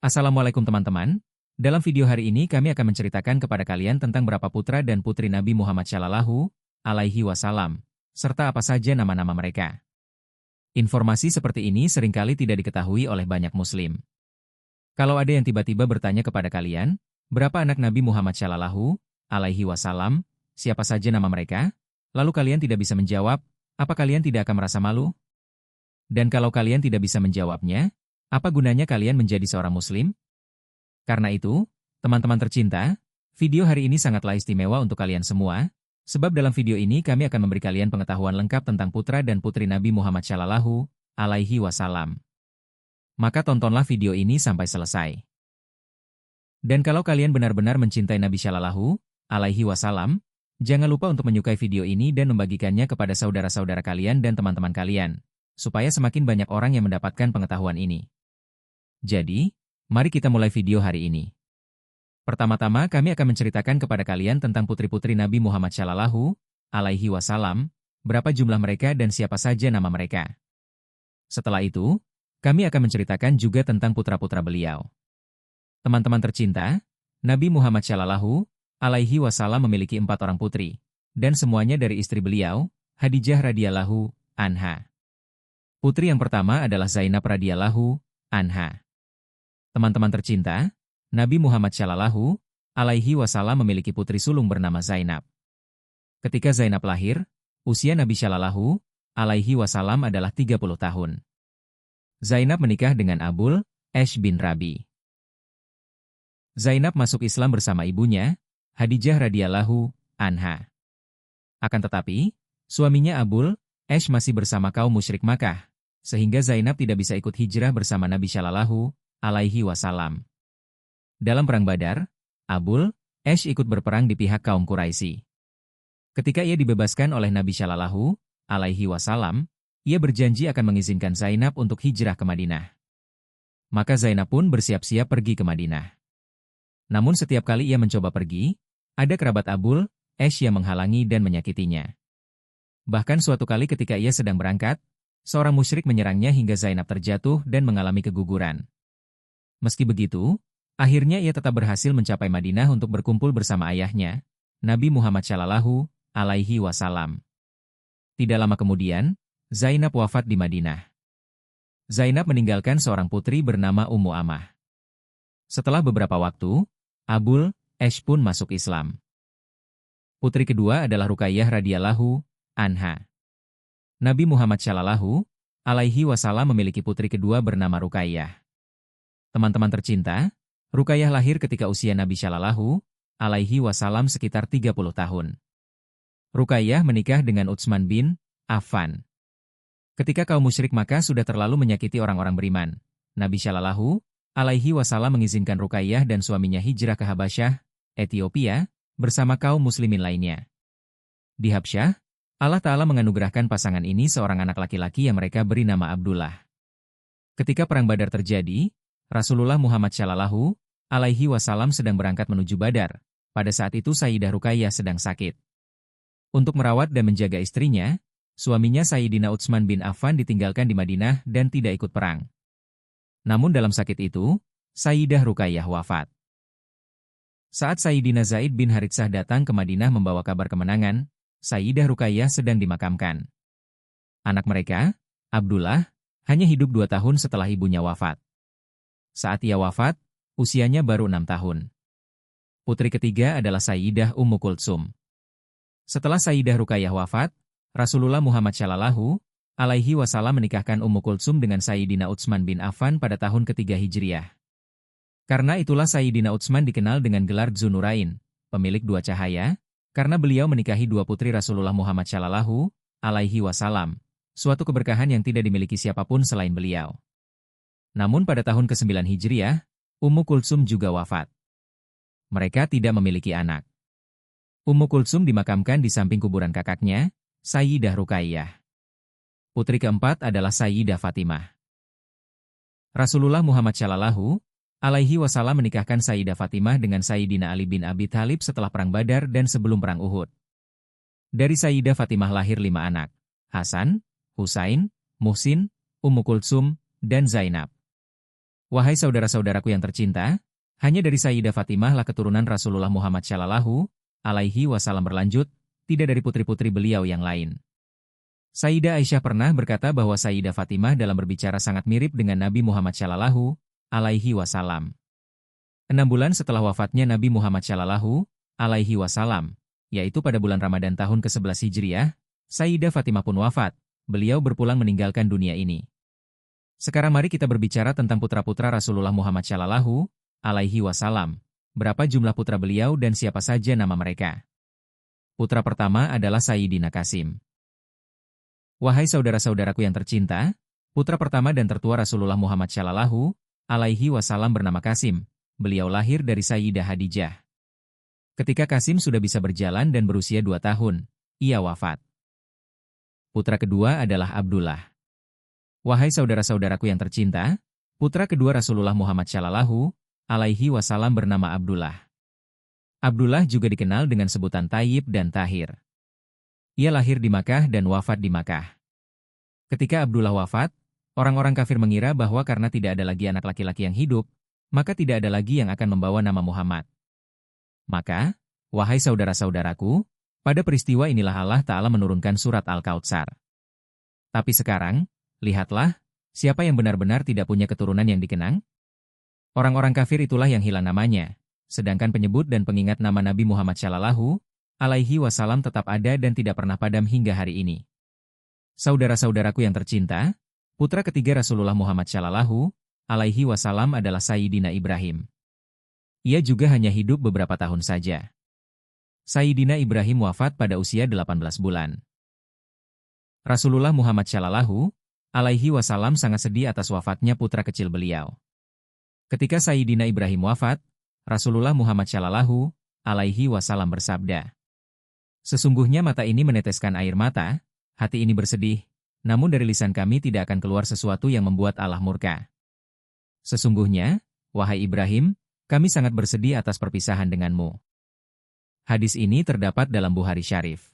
Assalamualaikum teman-teman. Dalam video hari ini kami akan menceritakan kepada kalian tentang berapa putra dan putri Nabi Muhammad Shallallahu Alaihi Wasallam, serta apa saja nama-nama mereka. Informasi seperti ini seringkali tidak diketahui oleh banyak muslim. Kalau ada yang tiba-tiba bertanya kepada kalian, berapa anak Nabi Muhammad Shallallahu Alaihi Wasallam, siapa saja nama mereka, lalu kalian tidak bisa menjawab, apa kalian tidak akan merasa malu? Dan kalau kalian tidak bisa menjawabnya, apa gunanya kalian menjadi seorang muslim? Karena itu, teman-teman tercinta, video hari ini sangatlah istimewa untuk kalian semua, sebab dalam video ini kami akan memberi kalian pengetahuan lengkap tentang putra dan putri Nabi Muhammad Shallallahu Alaihi Wasallam. Maka tontonlah video ini sampai selesai. Dan kalau kalian benar-benar mencintai Nabi Shallallahu Alaihi Wasallam, jangan lupa untuk menyukai video ini dan membagikannya kepada saudara-saudara kalian dan teman-teman kalian, supaya semakin banyak orang yang mendapatkan pengetahuan ini. Jadi, mari kita mulai video hari ini. Pertama-tama kami akan menceritakan kepada kalian tentang putri-putri Nabi Muhammad Shallallahu Alaihi Wasallam, berapa jumlah mereka dan siapa saja nama mereka. Setelah itu, kami akan menceritakan juga tentang putra-putra beliau. Teman-teman tercinta, Nabi Muhammad Shallallahu Alaihi Wasallam memiliki 4 orang putri, dan semuanya dari istri beliau, Khadijah radhiyallahu anha. Putri yang pertama adalah Zainab radhiyallahu anha. Teman-teman tercinta, Nabi Muhammad Shallallahu Alaihi Wasallam memiliki putri sulung bernama Zainab. Ketika Zainab lahir, usia Nabi Shallallahu Alaihi Wasallam adalah 30 tahun. Zainab menikah dengan Abul Ash bin Rabi. Zainab masuk Islam bersama ibunya, Khadijah radhiyallahu anha. Akan tetapi, suaminya Abul Ash masih bersama kaum musyrik Makkah, sehingga Zainab tidak bisa ikut hijrah bersama Nabi Shallallahu Alaihi Wasallam. Dalam perang Badar, Abul Ash ikut berperang di pihak kaum Quraisy. Ketika ia dibebaskan oleh Nabi Shallallahu Alaihi Wasallam, ia berjanji akan mengizinkan Zainab untuk hijrah ke Madinah. Maka Zainab pun bersiap-siap pergi ke Madinah. Namun setiap kali ia mencoba pergi, ada kerabat Abul Ash yang menghalangi dan menyakitinya. Bahkan suatu kali ketika ia sedang berangkat, seorang musyrik menyerangnya hingga Zainab terjatuh dan mengalami keguguran. Meski begitu, akhirnya ia tetap berhasil mencapai Madinah untuk berkumpul bersama ayahnya, Nabi Muhammad Shallallahu Alaihi Wasallam. Tidak lama kemudian, Zainab wafat di Madinah. Zainab meninggalkan seorang putri bernama Ummu Amah. Setelah beberapa waktu, Abul Ash pun masuk Islam. Putri kedua adalah Ruqayyah radhiyallahu anha. Nabi Muhammad Shallallahu Alaihi Wasallam memiliki putri kedua bernama Ruqayyah. Teman-teman tercinta, Ruqayyah lahir ketika usia Nabi Shallallahu Alaihi Wasallam sekitar 30 tahun. Ruqayyah menikah dengan Utsman bin Affan. Ketika kaum musyrik Makkah sudah terlalu menyakiti orang-orang beriman, Nabi Shallallahu Alaihi Wasallam mengizinkan Ruqayyah dan suaminya hijrah ke Habasyah, Ethiopia, bersama kaum muslimin lainnya. Di Habsyah, Allah Ta'ala menganugerahkan pasangan ini seorang anak laki-laki yang mereka beri nama Abdullah. Ketika perang Badar terjadi, Rasulullah Muhammad Shallallahu Alaihi Wasallam sedang berangkat menuju Badar. Pada saat itu Sayyidah Ruqayyah sedang sakit. Untuk merawat dan menjaga istrinya, suaminya Sayyidina Utsman bin Affan ditinggalkan di Madinah dan tidak ikut perang. Namun dalam sakit itu, Sayyidah Ruqayyah wafat. Saat Sayyidina Zaid bin Haritsah datang ke Madinah membawa kabar kemenangan, Sayyidah Ruqayyah sedang dimakamkan. Anak mereka, Abdullah, hanya hidup 2 tahun setelah ibunya wafat. Saat ia wafat, usianya baru 6 tahun. Putri ketiga adalah Sayyidah Ummu Kultsum. Setelah Sayyidah Ruqayyah wafat, Rasulullah Muhammad Shallallahu Alaihi Wasallam menikahkan Ummu Kultsum dengan Sayyidina Utsman bin Affan pada tahun ketiga Hijriyah. Karena itulah Sayyidina Utsman dikenal dengan gelar Dzunurain, pemilik 2 cahaya, karena beliau menikahi 2 putri Rasulullah Muhammad Shallallahu Alaihi Wasallam, suatu keberkahan yang tidak dimiliki siapapun selain beliau. Namun pada tahun ke-9 Hijriyah, Ummu Kultsum juga wafat. Mereka tidak memiliki anak. Ummu Kultsum dimakamkan di samping kuburan kakaknya, Sayyidah Ruqayyah. Putri keempat adalah Sayyidah Fatimah. Rasulullah Muhammad Shallallahu Alaihi Wasallam menikahkan Sayyidah Fatimah dengan Sayyidina Ali bin Abi Thalib setelah perang Badar dan sebelum perang Uhud. Dari Sayyidah Fatimah lahir 5 anak, Hasan, Husain, Muhsin, Ummu Kultsum, dan Zainab. Wahai saudara-saudaraku yang tercinta, hanya dari Sayyidah Fatimah lah keturunan Rasulullah Muhammad Shallallahu alaihi wasallam berlanjut, tidak dari putri-putri beliau yang lain. Sayyidah Aisyah pernah berkata bahwa Sayyidah Fatimah dalam berbicara sangat mirip dengan Nabi Muhammad Shallallahu alaihi wasallam. 6 bulan setelah wafatnya Nabi Muhammad Shallallahu alaihi wasallam, yaitu pada bulan Ramadan tahun ke-11 Hijriah, Sayyidah Fatimah pun wafat. Beliau berpulang meninggalkan dunia ini. Sekarang mari kita berbicara tentang putra-putra Rasulullah Muhammad Shallallahu alaihi wasallam. Berapa jumlah putra beliau dan siapa saja nama mereka? Putra pertama adalah Sayyidina Qasim. Wahai saudara-saudaraku yang tercinta, putra pertama dan tertua Rasulullah Muhammad Shallallahu alaihi wasallam bernama Qasim. Beliau lahir dari Sayyidah Khadijah. Ketika Qasim sudah bisa berjalan dan berusia 2 tahun, ia wafat. Putra kedua adalah Abdullah. Wahai saudara-saudaraku yang tercinta, putra kedua Rasulullah Muhammad Shallallahu alaihi wasallam bernama Abdullah. Abdullah juga dikenal dengan sebutan Thayyib dan Tahir. Ia lahir di Makkah dan wafat di Makkah. Ketika Abdullah wafat, orang-orang kafir mengira bahwa karena tidak ada lagi anak laki-laki yang hidup, maka tidak ada lagi yang akan membawa nama Muhammad. Maka, wahai saudara-saudaraku, pada peristiwa inilah Allah Ta'ala menurunkan surat Al-Kautsar. Tapi sekarang, lihatlah, siapa yang benar-benar tidak punya keturunan yang dikenang? Orang-orang kafir itulah yang hilang namanya, sedangkan penyebut dan pengingat nama Nabi Muhammad Shallallahu alaihi wasallam tetap ada dan tidak pernah padam hingga hari ini. Saudara-saudaraku yang tercinta, putra ketiga Rasulullah Muhammad Shallallahu alaihi wasallam adalah Sayyidina Ibrahim. Ia juga hanya hidup beberapa tahun saja. Sayyidina Ibrahim wafat pada usia 18 bulan. Rasulullah Muhammad Shallallahu alaihi wasallam sangat sedih atas wafatnya putra kecil beliau. Ketika Sayyidina Ibrahim wafat, Rasulullah Muhammad Shallallahu alaihi wasallam bersabda, "Sesungguhnya mata ini meneteskan air mata, hati ini bersedih, namun dari lisan kami tidak akan keluar sesuatu yang membuat Allah murka. Sesungguhnya, wahai Ibrahim, kami sangat bersedih atas perpisahan denganmu." Hadis ini terdapat dalam Bukhari Syarif.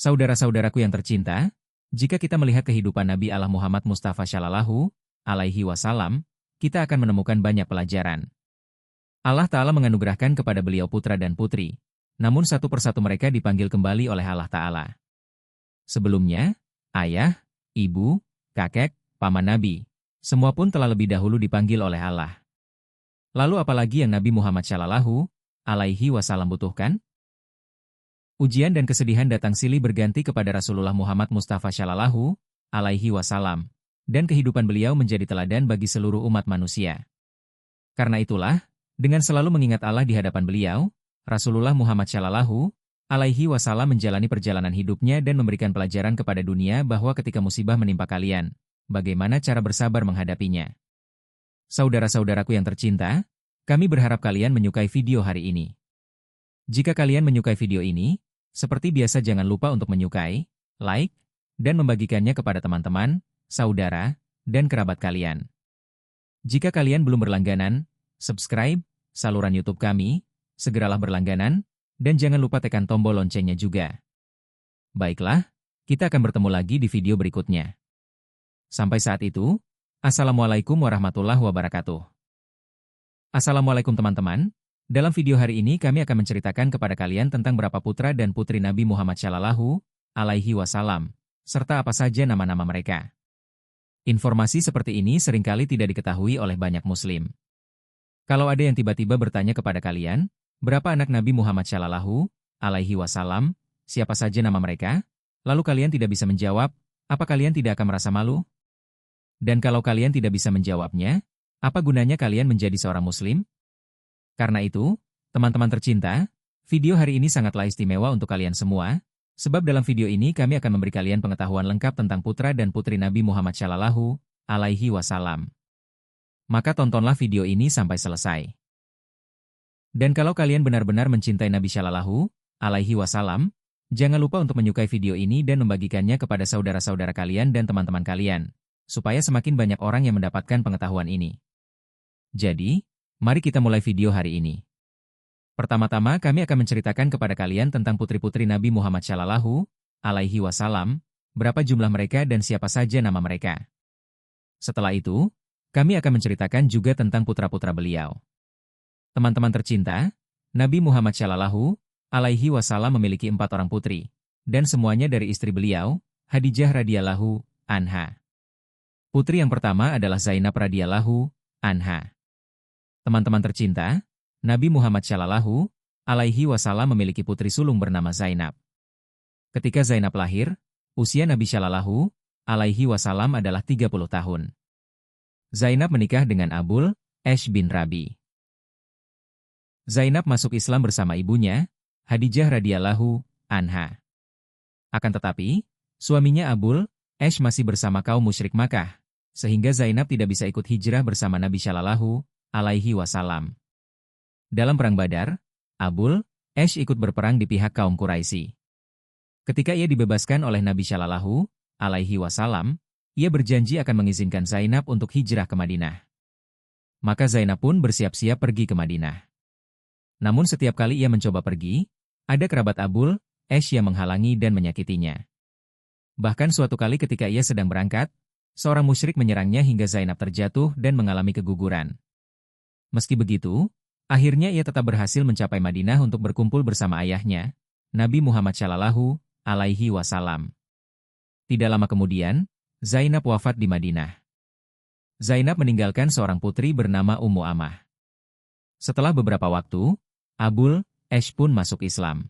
Saudara-saudaraku yang tercinta, jika kita melihat kehidupan Nabi Allah Muhammad Mustafa Shallallahu alaihi wasallam, kita akan menemukan banyak pelajaran. Allah Ta'ala menganugerahkan kepada beliau putra dan putri, namun satu persatu mereka dipanggil kembali oleh Allah Ta'ala. Sebelumnya, ayah, ibu, kakek, paman Nabi, semua pun telah lebih dahulu dipanggil oleh Allah. Lalu apalagi yang Nabi Muhammad Shallallahu alaihi wasallam butuhkan? Ujian dan kesedihan datang silih berganti kepada Rasulullah Muhammad Mustafa Shallallahu alaihi wasallam, dan kehidupan beliau menjadi teladan bagi seluruh umat manusia. Karena itulah, dengan selalu mengingat Allah di hadapan beliau, Rasulullah Muhammad Shallallahu alaihi wasallam menjalani perjalanan hidupnya dan memberikan pelajaran kepada dunia bahwa ketika musibah menimpa kalian, bagaimana cara bersabar menghadapinya. Saudara-saudaraku yang tercinta, kami berharap kalian menyukai video hari ini. Jika kalian menyukai video ini, seperti biasa jangan lupa untuk menyukai, like, dan membagikannya kepada teman-teman, saudara, dan kerabat kalian. Jika kalian belum berlangganan, subscribe saluran YouTube kami, segeralah berlangganan, dan jangan lupa tekan tombol loncengnya juga. Baiklah, kita akan bertemu lagi di video berikutnya. Sampai saat itu, Assalamualaikum warahmatullahi wabarakatuh. Assalamualaikum teman-teman, dalam video hari ini kami akan menceritakan kepada kalian tentang berapa putra dan putri Nabi Muhammad Shallallahu alaihi wasallam, serta apa saja nama-nama mereka. Informasi seperti ini seringkali tidak diketahui oleh banyak muslim. Kalau ada yang tiba-tiba bertanya kepada kalian, berapa anak Nabi Muhammad Shallallahu alaihi wasallam, siapa saja nama mereka, lalu kalian tidak bisa menjawab, apa kalian tidak akan merasa malu? Dan kalau kalian tidak bisa menjawabnya, apa gunanya kalian menjadi seorang muslim? Karena itu, teman-teman tercinta, video hari ini sangatlah istimewa untuk kalian semua, sebab dalam video ini kami akan memberi kalian pengetahuan lengkap tentang putra dan putri Nabi Muhammad Shallallahu alaihi wasallam. Maka tontonlah video ini sampai selesai. Dan kalau kalian benar-benar mencintai Nabi Shallallahu alaihi wasallam, jangan lupa untuk menyukai video ini dan membagikannya kepada saudara-saudara kalian dan teman-teman kalian, supaya semakin banyak orang yang mendapatkan pengetahuan ini. Jadi, mari kita mulai video hari ini. Pertama-tama kami akan menceritakan kepada kalian tentang putri-putri Nabi Muhammad Shallallahu alaihi wasallam, berapa jumlah mereka dan siapa saja nama mereka. Setelah itu, Kami akan menceritakan juga tentang putra-putra beliau. Teman-teman tercinta, Nabi Muhammad Shallallahu Alaihi Wasallam memiliki 4 orang putri, dan semuanya dari istri beliau, Khadijah radhiyallahu anha. Putri yang pertama adalah Zainab radhiyallahu anha. Teman-teman tercinta, Nabi Muhammad Shallallahu Alaihi Wasallam memiliki putri sulung bernama Zainab. Ketika Zainab lahir, usia Nabi Shallallahu Alaihi Wasallam adalah 30 tahun. Zainab menikah dengan Abul Ash bin Rabi. Zainab masuk Islam bersama ibunya, Khadijah radhiyallahu anha. Akan tetapi, suaminya Abul Ash masih bersama kaum musyrik Makkah, sehingga Zainab tidak bisa ikut hijrah bersama Nabi Shallallahu Alaihi Wasallam. Dalam perang Badar, Abul Ash ikut berperang di pihak kaum Quraisy. Ketika ia dibebaskan oleh Nabi Shallallahu Alaihi Wasallam, ia berjanji akan mengizinkan Zainab untuk hijrah ke Madinah. Maka Zainab pun bersiap-siap pergi ke Madinah. Namun setiap kali ia mencoba pergi, ada kerabat Abul Ash yang menghalangi dan menyakitinya. Bahkan suatu kali ketika ia sedang berangkat, seorang musyrik menyerangnya hingga Zainab terjatuh dan mengalami keguguran. Meski begitu, akhirnya ia tetap berhasil mencapai Madinah untuk berkumpul bersama ayahnya, Nabi Muhammad Shallallahu Alaihi Wasallam. Tidak lama kemudian, Zainab wafat di Madinah. Zainab meninggalkan seorang putri bernama Ummu Amah. Setelah beberapa waktu, Abul Ash pun masuk Islam.